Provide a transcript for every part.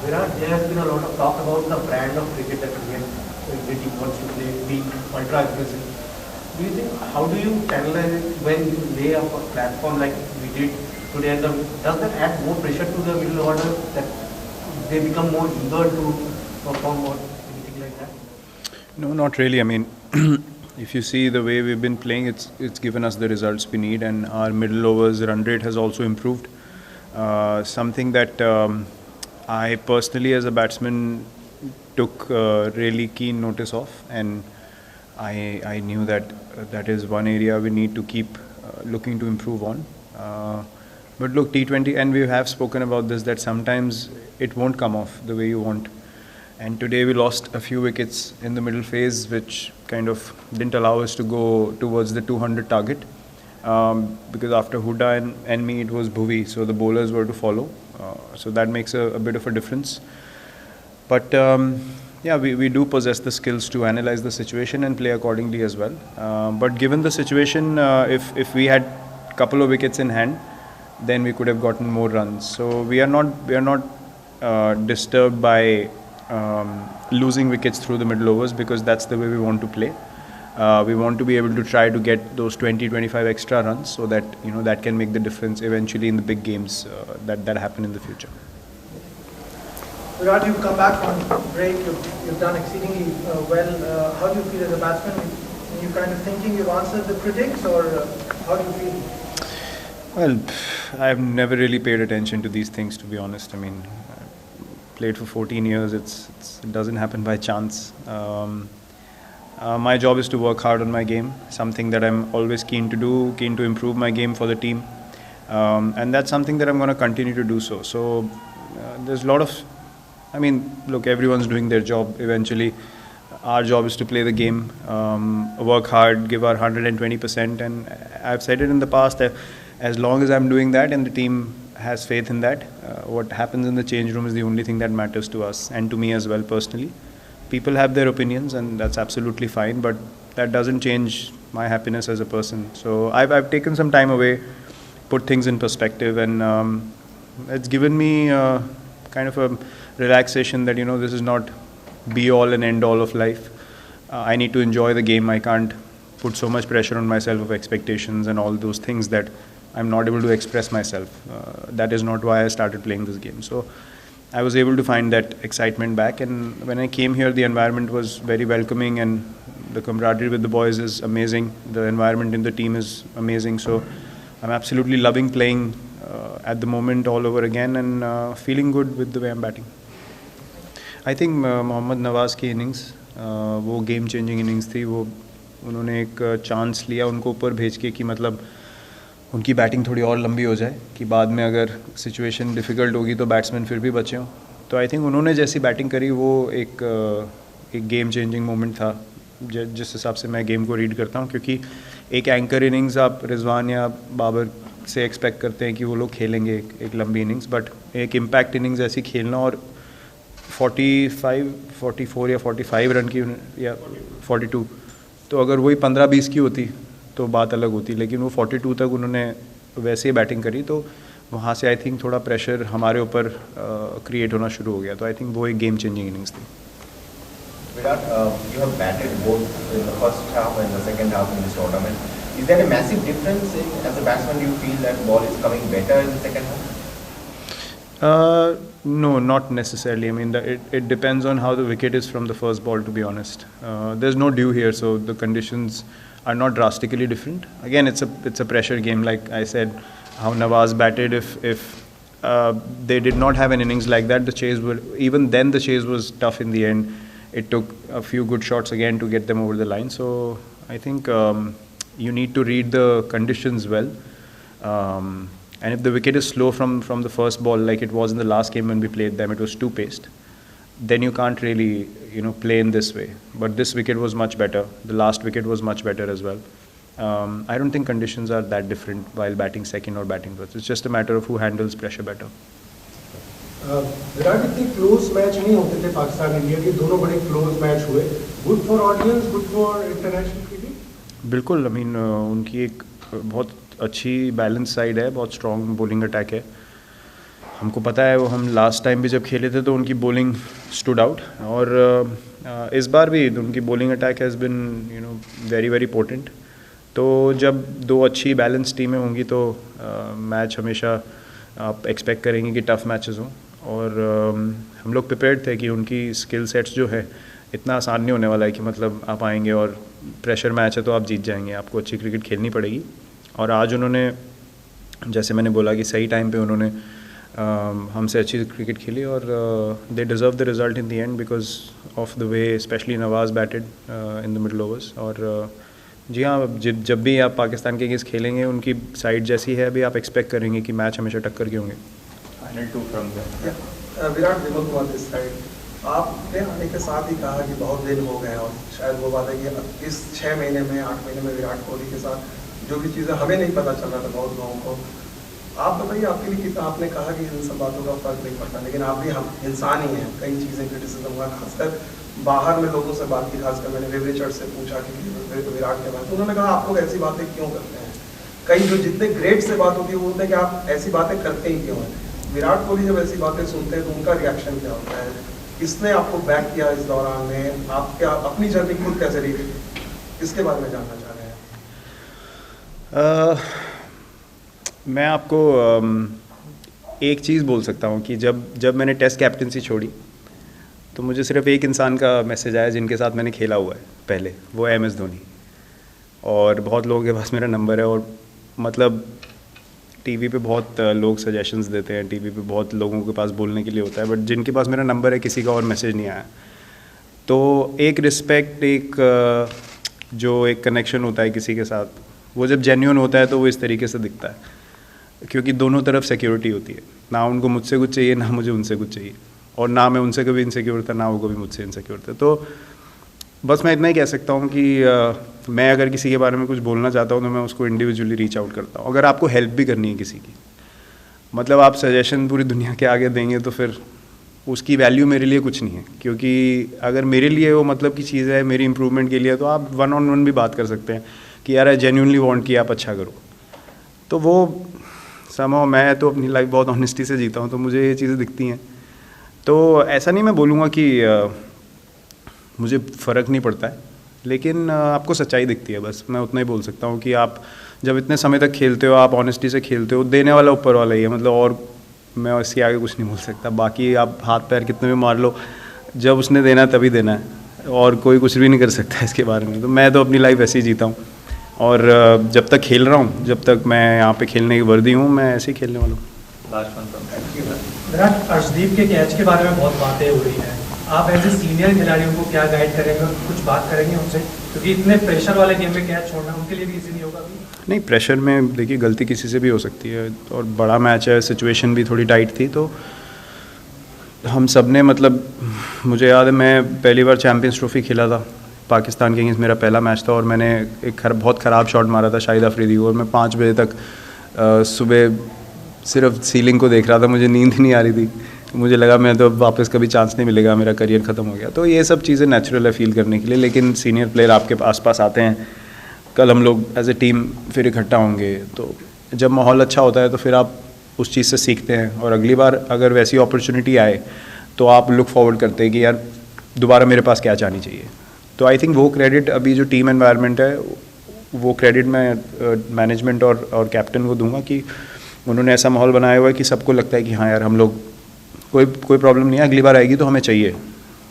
Virat, there has been a lot of talk about the brand of cricket that Indian team wants to play, be ultra aggressive. Do you think, how do you analyze it when you lay up a platform like we did today? And does that add more pressure to the middle order that they become more eager to perform or anything like that? No, not really. I mean, if you see the way we've been playing, it's given us the results we need, and our middle overs run rate has also improved. Something that I personally, as a batsman, took really keen notice of, and I knew that that is one area we need to keep looking to improve on. But look, T20, and we have spoken about this, that sometimes it won't come off the way you want. And today we lost a few wickets in the middle phase, which kind of didn't allow us to go towards the 200 target. Because after Huda and me, it was Bhuvi, so the bowlers were to follow. So that makes a bit of a difference. But yeah, we do possess the skills to analyze the situation and play accordingly as well. But given the situation, if we had a couple of wickets in hand, then we could have gotten more runs. So we are not disturbed by losing wickets through the middle overs, because that's the way we want to play. We want to be able to try to get those 20-25 extra runs, so that that can make the difference eventually in the big games that happen in the future. Virat, you've come back from break. You've done exceedingly well. How do you feel as a batsman? Are you kind of thinking you've answered the critics, or how do you feel? Well, I've never really paid attention to these things, to be honest. I mean, I played for 14 years. It doesn't happen by chance. My job is to work hard on my game, something that I'm always keen to do, keen to improve my game for the team. And that's something that I'm going to continue to do so. So there's a lot of, I mean, look, everyone's doing their job eventually. Our job is to play the game, work hard, give our 120%. And I've said it in the past that as long as I'm doing that and the team has faith in that, what happens in the change room is the only thing that matters to us and to me as well personally. People have their opinions, and that's absolutely fine, but that doesn't change my happiness as a person. So I've taken some time away, put things in perspective, and it's given me kind of a relaxation that this is not be all and end all of life. I need to enjoy the game. I can't put so much pressure on myself of expectations and all those things that I'm not able to express myself. That is not why I started playing this game. So I was able to find that excitement back, and when I came here, the environment was very welcoming, and the camaraderie with the boys is amazing. The environment in the team is amazing. So I'm absolutely loving playing at the moment all over again, and feeling good with the way I'm batting. I think Mohammad नवाज़ की innings वो game changing innings थी. वो उन्होंने एक chance लिया उनको ऊपर भेज के कि मतलब उनकी बैटिंग थोड़ी और लंबी हो जाए, कि बाद में अगर सिचुएशन डिफ़िकल्ट होगी तो बैट्समैन फिर भी बचे हों. तो आई थिंक उन्होंने जैसी बैटिंग करी वो एक गेम चेंजिंग मोमेंट था, जिस हिसाब से मैं गेम को रीड करता हूँ. क्योंकि एक एंकर इनिंग्स आप रिजवान या बाबर से एक्सपेक्ट करते हैं कि वो लोग खेलेंगे एक लंबी इनिंग्स, बट एक इम्पैक्ट इनिंग्स ऐसी खेलना और 44 या 45 रन की या 42, तो अगर वही 15-20 की होती तो बात अलग होती, लेकिन वो 42 तक उन्होंने वैसे ही बैटिंग करी. तो वहाँ से आई थिंक थोड़ा प्रेशर हमारे ऊपर क्रिएट होना शुरू हो गया. तो आई थिंक वो एक गेम चेंजिंग इनिंग्स थी. Virat, you have batted both in the first half and the second half in this tournament. Is there a massive difference as a batsman? Do you feel that ball is coming better in the second half? No, not necessarily. I mean, it depends on how the wicket is from the first ball, to be honest. There's no dew here, so the conditions are not drastically different. Again, it's a pressure game, like I said. How Nawaz batted, if they did not have an innings like that, the chase even then the chase was tough in the end. It took a few good shots again to get them over the line. So I think you need to read the conditions well. And if the wicket is slow from the first ball, like it was in the last game when we played them, it was too paced, then you can't really play in this way. But this wicket was much better. The last wicket was much better as well. I don't think conditions are that different while batting second or batting first. It's just a matter of who handles pressure better. Virat, इतने close match नहीं होते थे Pakistan India के, दोनों बड़े close match हुए. Good for audience, good for international cricket. बिल्कुल. I mean उनकी एक बहुत अच्छी बैलेंस साइड है, बहुत स्ट्रॉन्ग बॉलिंग अटैक है. हमको पता है वो हम लास्ट टाइम भी जब खेले थे तो उनकी बॉलिंग स्टूड आउट, और इस बार भी उनकी bowling attack has been very very potent. तो जब दो अच्छी बैलेंस टीमें होंगी तो मैच हमेशा आप एक्सपेक्ट करेंगे कि टफ़ मैचेस हों, और हम लोग प्रिपेयर्ड थे कि उनकी स्किल सेट्स जो है इतना आसान नहीं होने वाला है कि मतलब आप आएंगे और प्रेशर मैच है तो आप जीत जाएंगे, आपको अच्छी क्रिकेट खेलनी पड़ेगी। और आज उन्होंने, जैसे मैंने बोला कि सही टाइम पे उन्होंने हमसे अच्छी क्रिकेट खेली, और they deserve the result in the end because of the way specially Nawaz batted in the middle overs. और जी हाँ, जब भी आप पाकिस्तान के अगेंस्ट खेलेंगे उनकी साइड जैसी है अभी, आप एक्सपेक्ट करेंगे कि मैच हमेशा टक्कर के होंगे। विराट विमल कुमार दिस साइड, आपने आने के साथ ही कहा कि बहुत दिन हो गए, और शायद वो बात है कि इस 6 महीने में 8 महीने में विराट कोहली के साथ जो भी चीज़ें हमें नहीं पता चल रहा था बहुत लोगों को, आप बताइए आपके लिए कितना, आपने कहा कि इन सब बातों का फर्क नहीं पड़ता, लेकिन आप भी हम इंसान ही हैं, कई चीज़ें क्रिटिसिज्म हुआ, खासकर बाहर में लोगों से बात की, खासकर मैंने रिचर्ड से पूछा कि विराट के बारे में, तो उन्होंने कहा आप लोग ऐसी बातें क्यों करते हैं, कई जो जितने ग्रेट से बात होती है वो बोलते हैं कि आप ऐसी बातें करते ही क्यों हैं। विराट कोहली जब ऐसी बातें सुनते हैं तो उनका रिएक्शन क्या होता है, किसने आपको बैक किया इस दौरान में, आप क्या अपनी जर्नी खुद कैसे रही, इसके बारे में जानना चाह रहे हैं। मैं आपको एक चीज़ बोल सकता हूँ कि जब मैंने टेस्ट कैप्टनसी छोड़ी तो मुझे सिर्फ एक इंसान का मैसेज आया जिनके साथ मैंने खेला हुआ है पहले, वो है MS धोनी। और बहुत लोगों के पास मेरा नंबर है, और मतलब टीवी पे बहुत लोग सजेशंस देते हैं, टीवी पे बहुत लोगों के पास बोलने के लिए होता है, बट जिनके पास मेरा नंबर है किसी का और मैसेज नहीं आया। तो एक रिस्पेक्ट, जो एक कनेक्शन होता है किसी के साथ, वो जब जेन्युइन होता है तो वो इस तरीके से दिखता है, क्योंकि दोनों तरफ सिक्योरिटी होती है, ना उनको मुझसे कुछ चाहिए ना मुझे उनसे कुछ चाहिए, और ना मैं उनसे कभी इनसिक्योर था ना वो कभी मुझसे इनसिक्योर था। तो बस मैं इतना ही कह सकता हूँ कि मैं अगर किसी के बारे में कुछ बोलना चाहता हूँ तो मैं उसको इंडिविजुअली रीच आउट करता हूँ। अगर आपको हेल्प भी करनी है किसी की, मतलब आप सजेशन पूरी दुनिया के आगे देंगे तो फिर उसकी वैल्यू मेरे लिए कुछ नहीं है, क्योंकि अगर मेरे लिए वो मतलब की चीज़ है मेरी इंप्रूवमेंट के लिए, तो आप 1-on-1 भी बात कर सकते हैं कि यार आई जेन्युइनली वांट कि आप अच्छा करो। तो वो समहाउ, मैं तो अपनी लाइफ बहुत ऑनेस्टी से जीता हूँ, तो मुझे ये चीज़ें दिखती हैं। तो ऐसा नहीं मैं बोलूँगा कि मुझे फ़र्क नहीं पड़ता है, लेकिन आपको सच्चाई दिखती है, बस मैं उतना ही बोल सकता हूँ कि आप जब इतने समय तक खेलते हो, आप ऑनेस्टी से खेलते हो, देने वाला ऊपर वाला ही है, मतलब और मैं इसके आगे कुछ नहीं बोल सकता। बाकी आप हाथ पैर कितने भी मार लो, जब उसने देना है तभी देना है, और कोई कुछ भी नहीं कर सकता है इसके बारे में। तो मैं तो अपनी लाइफ ऐसे ही जीता हूँ, और जब तक खेल रहा हूँ, जब तक मैं यहाँ पे खेलने की वर्दी हूँ, मैं ऐसे ही खेलने वाला हूँ। विराट, अर्शदीप के कैच के बारे में बहुत बातें हो रही हैं, आप एज ए सीनियर खिलाड़ियों को क्या गाइड करेंगे, कुछ बात करेंगे उनसे, क्योंकि इतने प्रेशर वाले गेम में कैच छोड़ना उनके लिए भी इजी नहीं होगा अभी। नहीं, प्रेशर में देखिए गलती किसी से भी हो सकती है, और बड़ा मैच है, सिचुएशन भी थोड़ी टाइट थी, तो हम सब ने, मतलब मुझे याद है मैं पहली बार चैम्पियंस ट्रॉफी खेला था पाकिस्तान के अगेंस्ट, मेरा पहला मैच था, और मैंने एक बहुत ख़राब शॉट मारा था शाहिद अफरीदी को, और मैं 5 बजे तक सुबह सिर्फ सीलिंग को देख रहा था, मुझे नींद ही नहीं आ रही थी, मुझे लगा मैं तो वापस कभी चांस नहीं मिलेगा, मेरा करियर ख़त्म हो गया। तो ये सब चीज़ें नेचुरल है फील करने के लिए, लेकिन सीनियर प्लेयर आपके आसपास आते हैं, कल हम लोग एज ए टीम फिर इकट्ठा होंगे, तो जब माहौल अच्छा होता है तो फिर आप उस चीज़ से सीखते हैं, और अगली बार अगर वैसी अपॉर्चुनिटी आए तो आप लुक फॉरवर्ड करते हैं कि यार दोबारा मेरे पास क्या आनी चाहिए। तो आई थिंक वो क्रेडिट अभी जो टीम एनवायरनमेंट है, वो क्रेडिट मैं मैनेजमेंट और कैप्टन को दूंगा कि उन्होंने ऐसा माहौल बनाया हुआ है कि सबको लगता है कि हाँ यार हम लोग कोई प्रॉब्लम नहीं है, अगली बार आएगी तो हमें चाहिए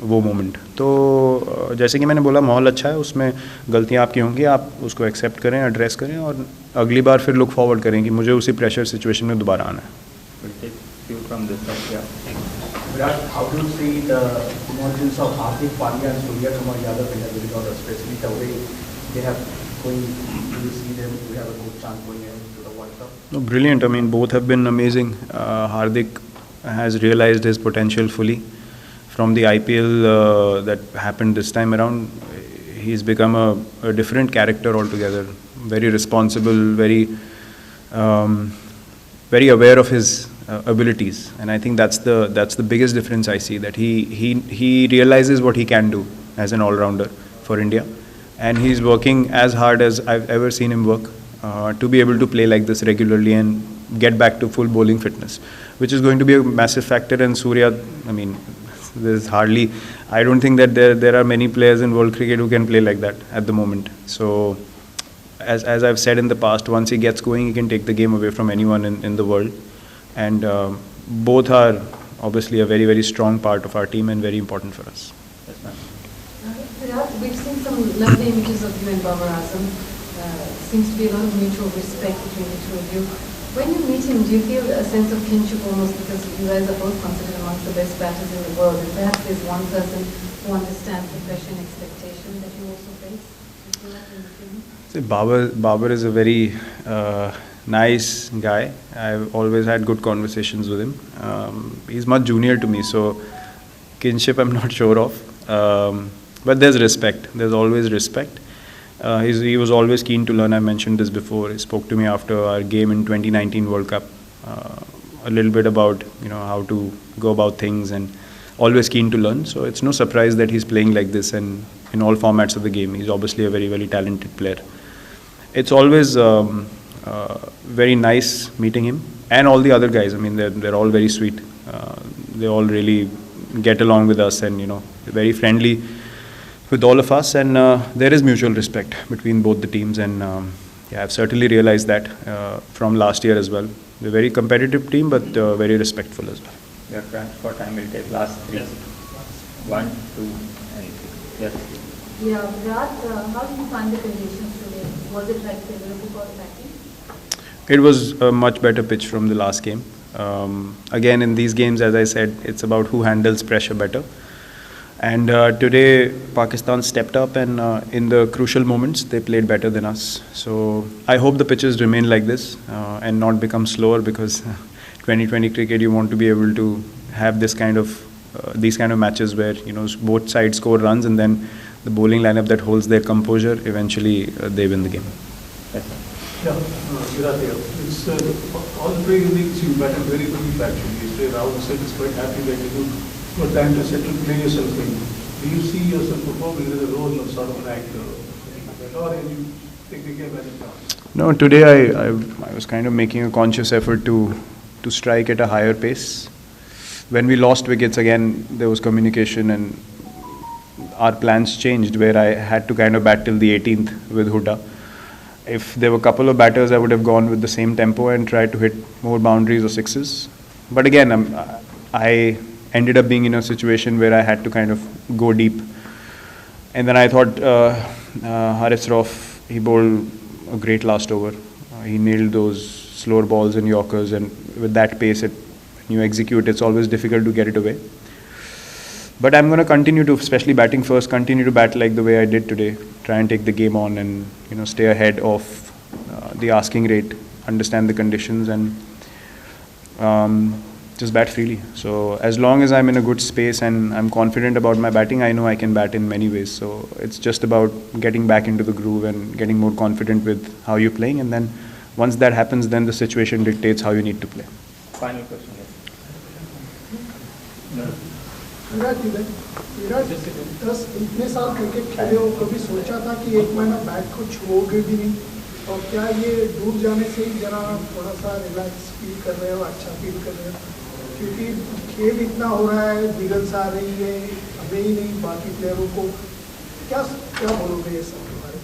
वो मोमेंट। तो जैसे कि मैंने बोला, माहौल अच्छा है, उसमें गलतियाँ आपकी होंगी, आप उसको एक्सेप्ट करें, एड्रेस करें, और अगली बार फिर लुक फॉरवर्ड करें कि मुझे उसी प्रेशर सिचुएशन में दोबारा आना है। Virat, how do you see the emergence of Hardik Pandya and Surya Kumar Yadav in the regard, especially the way they have going? Do you see them? We have a good chance going into the World Cup. No, brilliant. I mean, both have been amazing. Hardik has realized his potential fully from the IPL that happened this time around. He's become a different character altogether. Very responsible, very aware of his abilities, and I think that's the biggest difference I see, that he realizes what he can do as an all-rounder for India, and he's working as hard as I've ever seen him work to be able to play like this regularly and get back to full bowling fitness, which is going to be a massive factor. And Surya, I mean, there's hardly, I don't think that there are many players in world cricket who can play like that at the moment. So as I've said in the past, once he gets going, he can take the game away from anyone in the world. And both are obviously a very, very strong part of our team and very important for us. Yes, ma'am. Virat, we've seen some lovely images of you and Babar Azam. Seems to be a lot of mutual respect between the two of you. When you meet him, do you feel a sense of kinship almost because you guys are both considered amongst the best batters in the world, and perhaps there's one person who understands the pressure and expectation that you also face? Do you feel that in the team? See, Babar is a very nice guy. I've always had good conversations with him. He's much junior to me, so kinship I'm not sure of. But there's respect. There's always respect. He was always keen to learn. I mentioned this before. He spoke to me after our game in 2019 World Cup, a little bit about how to go about things, and always keen to learn. So it's no surprise that he's playing like this and in all formats of the game. He's obviously a very, very talented player. It's always very nice meeting him and all the other guys. I mean, they're all very sweet. They all really get along with us, and they're very friendly with all of us, and there is mutual respect between both the teams, and I've certainly realized that from last year as well. They're a very competitive team, but very respectful as well. Your transfer time will take last 3. 1, 2, and 3. Yes. Yeah, Virat, how did you find the conditions today? Was it like favorable for batting? It was a much better pitch from the last game. Again, in these games, as I said, it's about who handles pressure better. And today, Pakistan stepped up, and in the crucial moments, they played better than us. So I hope the pitches remain like this and not become slower, because 2020 cricket, you want to be able to have these kind of matches where both sides score runs, and then the bowling lineup that holds their composure, eventually they win the game. Yes. Yeah, Virat here. It's all three innings you batted very good actually. Yesterday Rahul said it's quite happy that you got time to settle, play yourself in. Do you see yourself performing in the role of sort of an actor, or you take the game as it comes? No, today I was kind of making a conscious effort to strike at a higher pace. When we lost wickets again, there was communication, and our plans changed, where I had to kind of bat till the 18th with Huda. If there were a couple of batters, I would have gone with the same tempo and tried to hit more boundaries or sixes. But again, I ended up being in a situation where I had to kind of go deep. And then I thought Haris Rauf, he bowled a great last over. He nailed those slower balls and Yorkers, and with that pace, when you execute, it's always difficult to get it away. But I'm going to continue to, especially batting first, continue to bat like the way I did today. Try and take the game on, and stay ahead of the asking rate, understand the conditions, and just bat freely. So as long as I'm in a good space and I'm confident about my batting, I know I can bat in many ways. So it's just about getting back into the groove and getting more confident with how you're playing, and then once that happens, then the situation dictates how you need to play. Final question. Virat 10 इतने साल cricket खेले हो, कभी सोचा था कि एक महीना बैट को छुओगे भी नहीं? और क्या ये डूब जाने से ही जरा थोड़ा सा रिलैक्स फील कर रहे हो, अच्छा फील कर रहे हो? क्योंकि खेल इतना हो रहा है, विगल्स आ रही है, हमें ही नहीं बाकी प्लेयरों को, क्या बोलोगे ये सब के बारे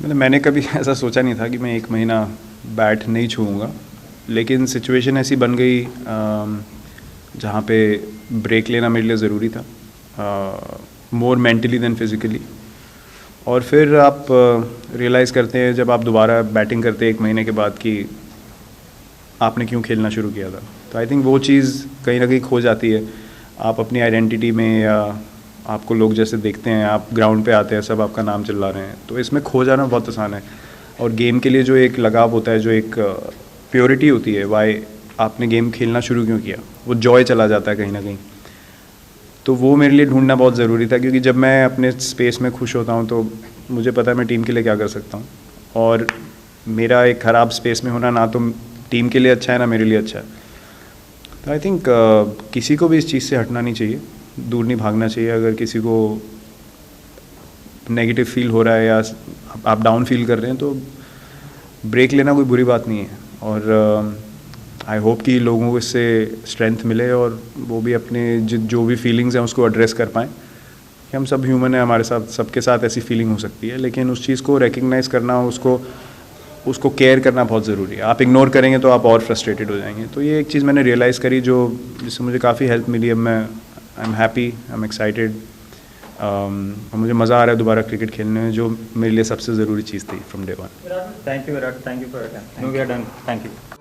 में? मैंने कभी ऐसा सोचा नहीं था कि मैं एक महीना बैट नहीं छूऊंगा, लेकिन सिचुएशन ऐसी बन गई जहाँ पे ब्रेक लेना मेरे लिए ज़रूरी था, मोर मेंटली देन फिज़िकली. और फिर आप रियलाइज़ करते हैं जब आप दोबारा बैटिंग करते हैं एक महीने के बाद कि आपने क्यों खेलना शुरू किया था. तो आई थिंक वो चीज़ कहीं ना कहीं खो जाती है. आप अपनी आइडेंटिटी में, या आपको लोग जैसे देखते हैं, आप ग्राउंड पे आते हैं, सब आपका नाम चिल्ला रहे हैं, तो इसमें खो जाना बहुत आसान है. और गेम के लिए जो एक लगाव होता है, जो एक प्योरिटी होती है, वाई आपने गेम खेलना शुरू क्यों किया, वो जॉय चला जाता है कहीं ना कहीं. तो वो मेरे लिए ढूंढना बहुत ज़रूरी था, क्योंकि जब मैं अपने स्पेस में खुश होता हूँ तो मुझे पता है मैं टीम के लिए क्या कर सकता हूँ. और मेरा एक ख़राब स्पेस में होना ना तो टीम के लिए अच्छा है, ना मेरे लिए अच्छा है. तो आई थिंक किसी को भी इस चीज़ से हटना नहीं चाहिए, दूर नहीं भागना चाहिए. अगर किसी को नेगेटिव फील हो रहा है या आप डाउन फील कर रहे हैं, तो ब्रेक लेना कोई बुरी बात नहीं है. और आई होप कि लोगों को इससे स्ट्रेंथ मिले और वो भी अपने जो भी फीलिंग्स हैं उसको एड्रेस कर पाएँ कि हम सब ह्यूमन हैं, हमारे साथ सबके साथ ऐसी फीलिंग हो सकती है, लेकिन उस चीज़ को रिकग्नाइज़ करना, उसको केयर करना बहुत ज़रूरी है। आप इग्नोर करेंगे तो आप और फ्रस्ट्रेटेड हो जाएंगे। तो ये एक चीज़ मैंने रियलाइज़ करी जिससे मुझे काफ़ी हेल्प मिली। अब I am happy, I am excited, और मुझे मज़ा आ रहा है दोबारा क्रिकेट खेलने में, जो मेरे लिए सबसे ज़रूरी चीज़ थी from day one. Thank you, Virat. Thank you for your time. No, we are done. Thank you.